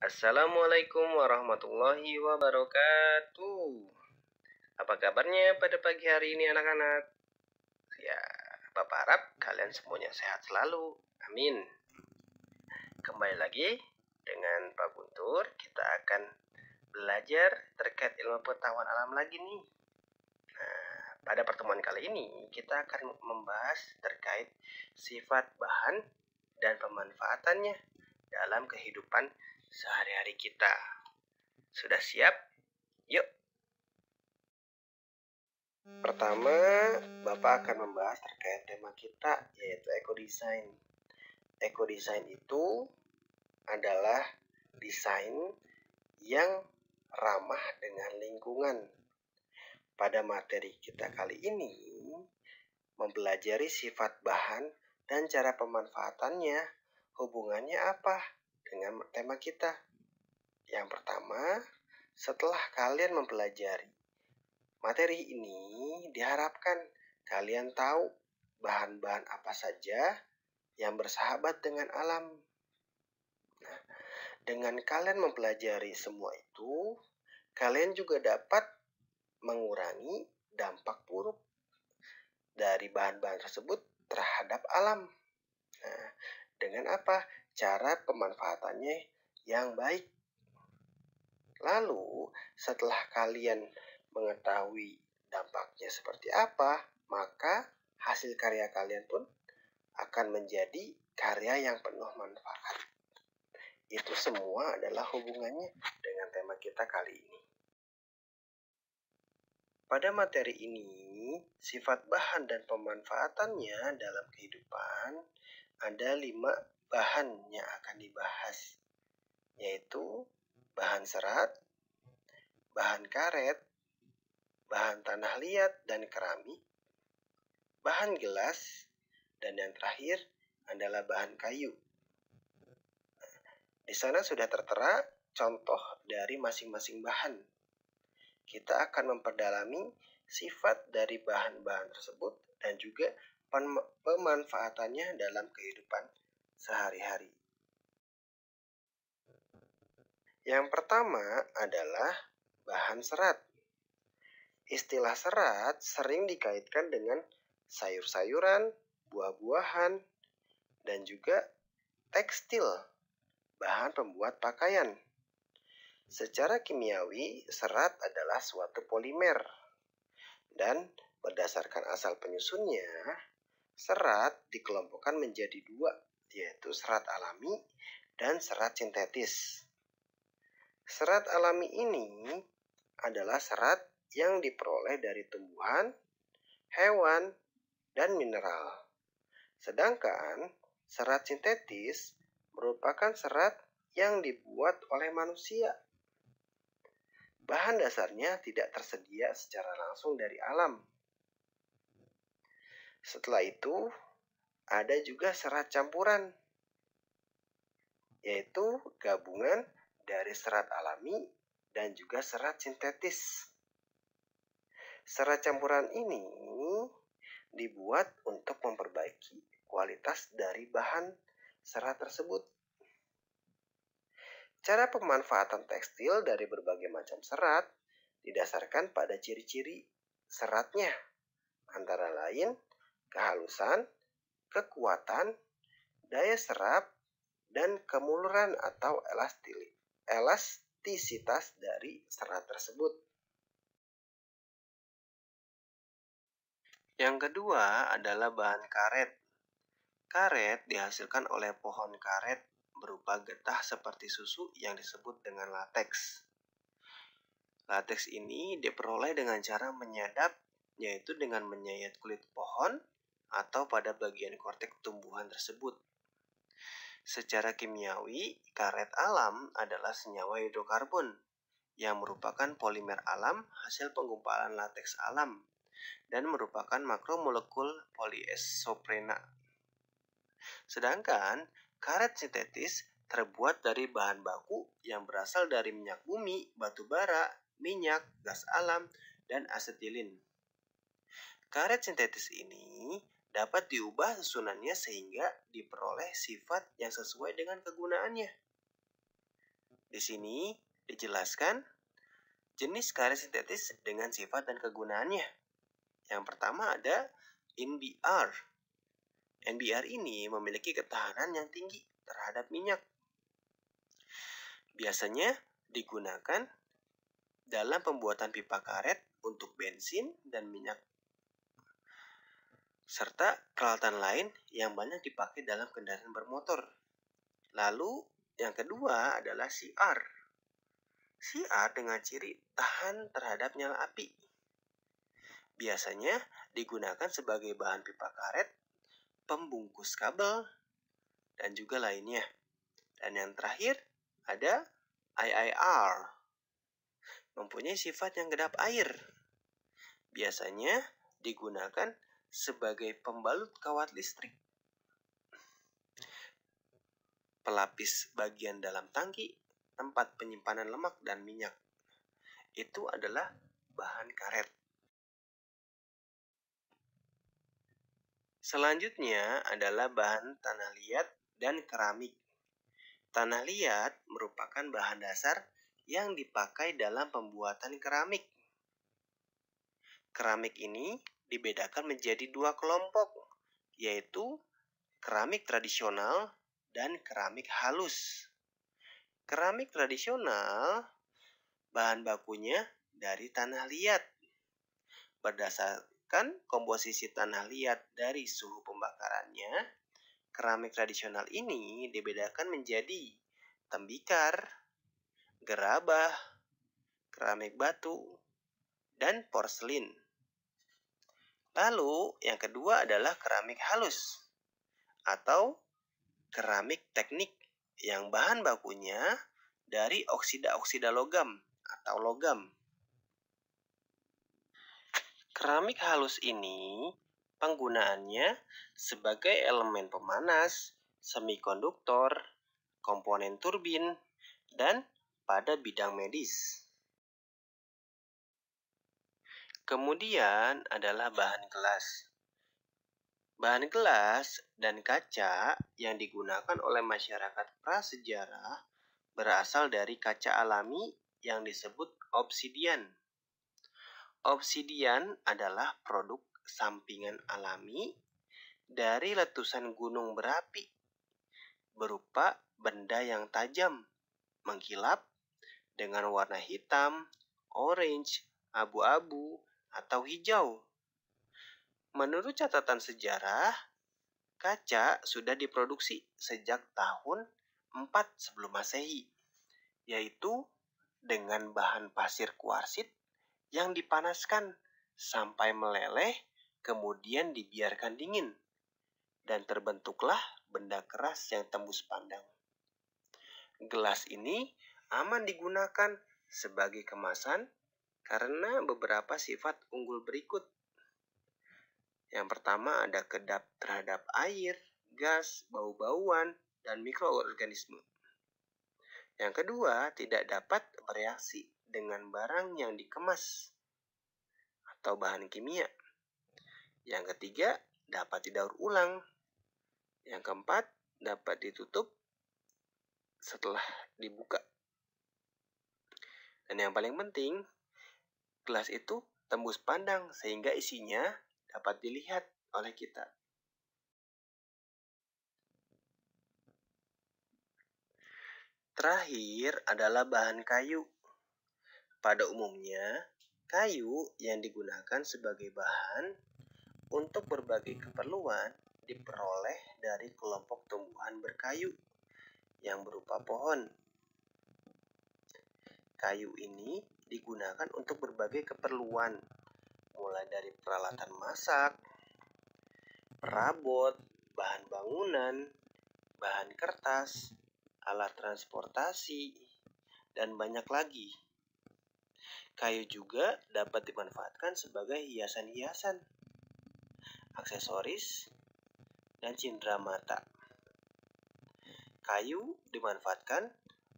Assalamualaikum warahmatullahi wabarakatuh. Apa kabarnya pada pagi hari ini anak-anak? Ya, Bapak harap kalian semuanya sehat selalu. Amin. Kembali lagi dengan Pak Guntur, kita akan belajar terkait ilmu pengetahuan alam lagi nih. Pada pertemuan kali ini, kita akan membahas terkait sifat bahan dan pemanfaatannya dalam kehidupan sehari-hari kita. Sudah siap? Yuk! Pertama, Bapak akan membahas terkait tema kita, yaitu ekodesain. Ekodesain itu adalah desain yang ramah dengan lingkungan. Pada materi kita kali ini, mempelajari sifat bahan dan cara pemanfaatannya, hubungannya apa dengan tema kita. Yang pertama, setelah kalian mempelajari materi ini, diharapkan kalian tahu bahan-bahan apa saja yang bersahabat dengan alam. Nah, dengan kalian mempelajari semua itu, kalian juga dapat mengurangi dampak buruk dari bahan-bahan tersebut terhadap alam. Nah, dengan apa? Cara pemanfaatannya yang baik. Lalu, setelah kalian mengetahui dampaknya seperti apa, maka hasil karya kalian pun akan menjadi karya yang penuh manfaat. Itu semua adalah hubungannya dengan tema kita kali ini. Pada materi ini, sifat bahan dan pemanfaatannya dalam kehidupan, ada 5 bahan yang akan dibahas, yaitu bahan serat, bahan karet, bahan tanah liat dan keramik, bahan gelas, dan yang terakhir adalah bahan kayu. Di sana sudah tertera contoh dari masing-masing bahan. Kita akan memperdalami sifat dari bahan-bahan tersebut dan juga pemanfaatannya dalam kehidupan sehari-hari. Yang pertama adalah bahan serat. Istilah serat sering dikaitkan dengan sayur-sayuran, buah-buahan, dan juga tekstil, bahan pembuat pakaian. Secara kimiawi, serat adalah suatu polimer. Dan berdasarkan asal penyusunnya, serat dikelompokkan menjadi 2, yaitu serat alami dan serat sintetis. Serat alami ini adalah serat yang diperoleh dari tumbuhan, hewan, dan mineral. Sedangkan serat sintetis merupakan serat yang dibuat oleh manusia. Bahan dasarnya tidak tersedia secara langsung dari alam. Setelah itu, ada juga serat campuran, yaitu gabungan dari serat alami dan juga serat sintetis. Serat campuran ini dibuat untuk memperbaiki kualitas dari bahan serat tersebut. Cara pemanfaatan tekstil dari berbagai macam serat didasarkan pada ciri-ciri seratnya, antara lain kehalusan, kekuatan, daya serap, dan kemuluran atau elastisitas dari serat tersebut. Yang kedua adalah bahan karet. Karet dihasilkan oleh pohon karet berupa getah seperti susu yang disebut dengan lateks. Lateks ini diperoleh dengan cara menyadap, yaitu dengan menyayat kulit pohon atau pada bagian korteks tumbuhan tersebut. Secara kimiawi, karet alam adalah senyawa hidrokarbon yang merupakan polimer alam hasil penggumpalan lateks alam dan merupakan makromolekul poliesoprena. Sedangkan karet sintetis terbuat dari bahan baku yang berasal dari minyak bumi, batu bara, minyak, gas alam, dan asetilin. Karet sintetis ini dapat diubah susunannya sehingga diperoleh sifat yang sesuai dengan kegunaannya. Di sini dijelaskan jenis karet sintetis dengan sifat dan kegunaannya. Yang pertama ada NBR. NBR ini memiliki ketahanan yang tinggi terhadap minyak. Biasanya digunakan dalam pembuatan pipa karet untuk bensin dan minyak, serta peralatan lain yang banyak dipakai dalam kendaraan bermotor. Lalu yang kedua adalah CR. CR dengan ciri tahan terhadap nyala api. Biasanya digunakan sebagai bahan pipa karet, pembungkus kabel, dan juga lainnya. Dan yang terakhir ada IIR. Mempunyai sifat yang kedap air. Biasanya digunakan sebagai pembalut kawat listrik, pelapis bagian dalam tangki, tempat penyimpanan lemak dan minyak. Itu adalah bahan karet. Selanjutnya adalah bahan tanah liat dan keramik. Tanah liat merupakan bahan dasar yang dipakai dalam pembuatan keramik. Keramik ini dibedakan menjadi dua kelompok, yaitu keramik tradisional dan keramik halus. Keramik tradisional bahan bakunya dari tanah liat. Berdasarkan komposisi tanah liat dari suhu pembakarannya, keramik tradisional ini dibedakan menjadi tembikar, gerabah, keramik batu, dan porselin. Lalu yang kedua adalah keramik halus atau keramik teknik yang bahan bakunya dari oksida-oksida logam atau logam. Keramik halus ini penggunaannya sebagai elemen pemanas, semikonduktor, komponen turbin, dan pada bidang medis. Kemudian adalah bahan gelas. Bahan gelas dan kaca yang digunakan oleh masyarakat prasejarah berasal dari kaca alami yang disebut obsidian. Obsidian adalah produk sampingan alami dari letusan gunung berapi berupa benda yang tajam, mengkilap dengan warna hitam, orange, abu-abu, atau hijau. Menurut catatan sejarah, kaca sudah diproduksi sejak tahun 4 sebelum Masehi, yaitu dengan bahan pasir kuarsit yang dipanaskan sampai meleleh, kemudian dibiarkan dingin, dan terbentuklah benda keras yang tembus pandang. Gelas ini aman digunakan sebagai kemasan karena beberapa sifat unggul berikut. Yang pertama ada kedap terhadap air, gas, bau-bauan, dan mikroorganisme. Yang kedua, tidak dapat bereaksi dengan barang yang dikemas atau bahan kimia. Yang ketiga, dapat didaur ulang. Yang keempat, dapat ditutup setelah dibuka. Dan yang paling penting, gelas itu tembus pandang sehingga isinya dapat dilihat oleh kita. Terakhir adalah bahan kayu. Pada umumnya, kayu yang digunakan sebagai bahan untuk berbagai keperluan diperoleh dari kelompok tumbuhan berkayu yang berupa pohon. Kayu ini digunakan untuk berbagai keperluan, mulai dari peralatan masak, perabot, bahan bangunan, bahan kertas, alat transportasi, dan banyak lagi. Kayu juga dapat dimanfaatkan sebagai hiasan-hiasan, aksesoris, dan cindera mata. Kayu dimanfaatkan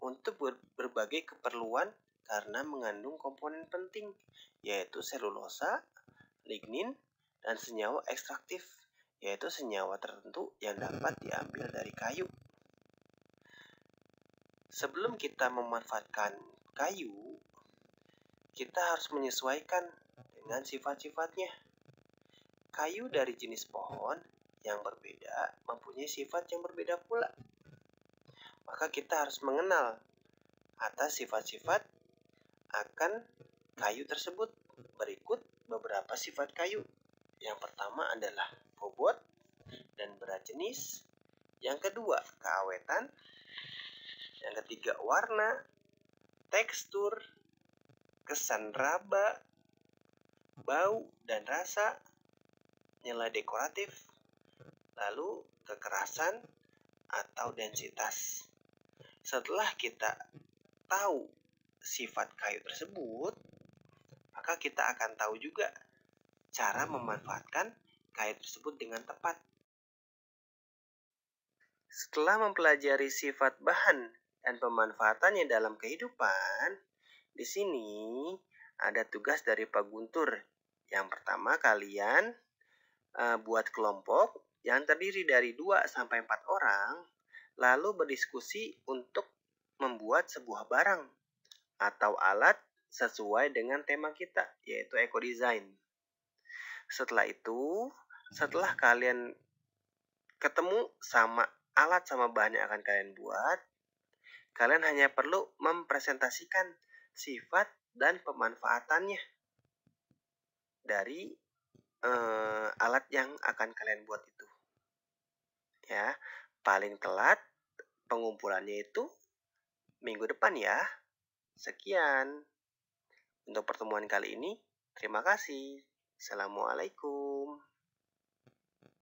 untuk berbagai keperluan karena mengandung komponen penting, yaitu selulosa, lignin, dan senyawa ekstraktif, yaitu senyawa tertentu yang dapat diambil dari kayu. Sebelum kita memanfaatkan kayu, kita harus menyesuaikan dengan sifat-sifatnya. Kayu dari jenis pohon yang berbeda mempunyai sifat yang berbeda pula. Maka kita harus mengenal atas sifat-sifat akan kayu tersebut. Berikut beberapa sifat kayu. Yang pertama adalah bobot dan berat jenis. Yang kedua, keawetan. Yang ketiga, warna, tekstur, kesan raba, bau dan rasa, nilai dekoratif, lalu kekerasan atau densitas. Setelah kita tahu sifat kayu tersebut, maka kita akan tahu juga cara memanfaatkan kayu tersebut dengan tepat. Setelah mempelajari sifat bahan dan pemanfaatannya dalam kehidupan, di sini ada tugas dari Pak Guntur. Yang pertama, kalian buat kelompok yang terdiri dari 2-4 orang, lalu berdiskusi untuk membuat sebuah barang atau alat sesuai dengan tema kita, yaitu eco-design. Setelah itu, setelah kalian ketemu sama alat sama bahan yang akan kalian buat, kalian hanya perlu mempresentasikan sifat dan pemanfaatannya dari alat yang akan kalian buat itu. Ya, paling telat pengumpulannya itu minggu depan ya. Sekian untuk pertemuan kali ini. Terima kasih. Assalamualaikum.